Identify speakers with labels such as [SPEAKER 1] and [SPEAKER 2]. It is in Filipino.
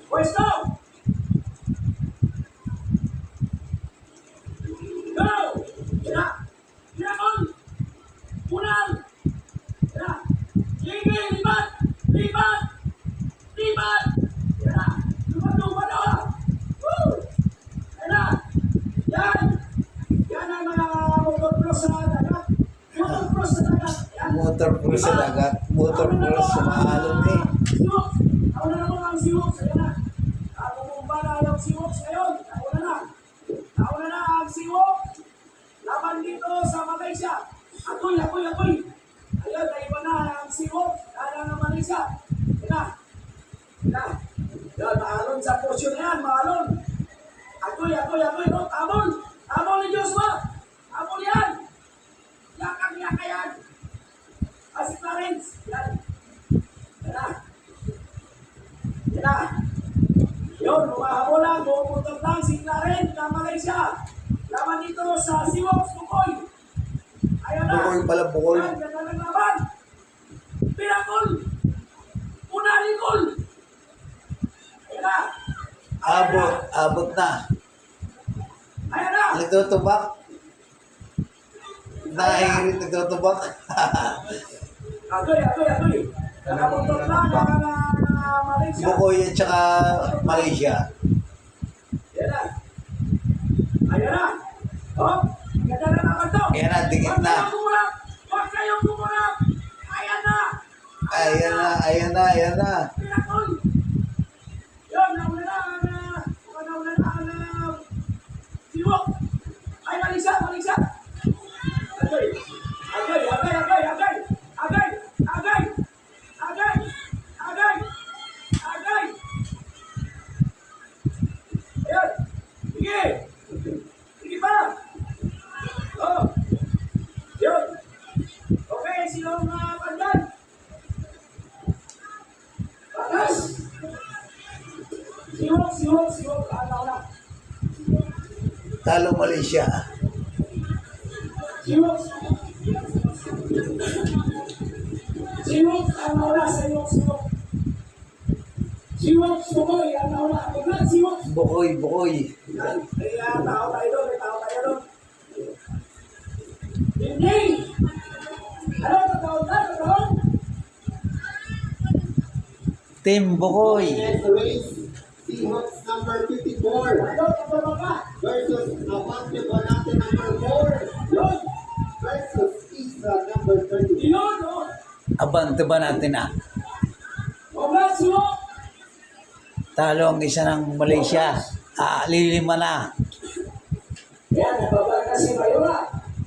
[SPEAKER 1] Pwesto! Go! Tira! Tira on! Unang! Tira! Sige, lipat! Lipat! Lipat! Tira! Lumad o! Woo! Tira! Yan! Yan ang mga motocross sa dagat. Motocross sa dagat. Yan.
[SPEAKER 2] Motorcross sa dagat. Motorcross sa maalon eh.
[SPEAKER 1] Siwoks! Ako na naman ang siwoks. Ayan na. Bumumba na yung siwoks ngayon. Ako na na ang siwoks. Laban dito sa Malaysia. Ako'y. Ayun, naiba na ang siwoks. Kala ng Malaysia. Ayan na. Yan, maalon sa posyon na yan. Maalon. Ako'y. No? Tabol ni Joshua. Tabol yan. Yakang yan. Si Clarence. Yan. Yan na. Yun, humahabol lang. Bumutot lang si Clarence na Malaysia. Laban dito sa Siwoks, Bukoy. Ayun na.
[SPEAKER 2] Bukoy pala, Bukoy.
[SPEAKER 1] Yan, ganda ng laban. Pinakol. Unalikol. Ayun na.
[SPEAKER 2] Abot na.
[SPEAKER 1] Ayun na.
[SPEAKER 2] Nagtutubak. Nahihirit nagtutubak.
[SPEAKER 1] Agoy. Nakapuntot lang ang Malaysia.
[SPEAKER 2] Bukoy at saka Malaysia.
[SPEAKER 1] Yan na. Ayun na. Oh, ganda na naman to.
[SPEAKER 2] Ayan na, dikit na.
[SPEAKER 1] Huwag kayong kumurap. Ayan na.
[SPEAKER 2] Ayan na.
[SPEAKER 1] Pinakol. Yun, nauna na ang siwok. Ay, Malaysia. Agay. Ayun. Sige pa. Oh. Yun. Okay, sinong pandan? Patas. Siwok. Ala.
[SPEAKER 2] Talo Malaysia.
[SPEAKER 1] Siwok, ang naula sa Siwok. Siwok, Bukoy, ang naula. Tignan, Siwok.
[SPEAKER 2] Bukoy.
[SPEAKER 1] Yan. May tao tayo doon. Hindi. Ano, totoo?
[SPEAKER 2] Team Bukoy.
[SPEAKER 3] Next race, Seahawks number 54
[SPEAKER 1] Totoo ka?
[SPEAKER 3] versus Avante Bonate number 4
[SPEAKER 1] Yun.
[SPEAKER 3] versus Isra number 30.
[SPEAKER 1] Yun, oh.
[SPEAKER 2] Abante ba natin na?
[SPEAKER 1] Congrats, Siwok.
[SPEAKER 2] Talo ang isa ng Malaysia. Lilima na.
[SPEAKER 1] Yan,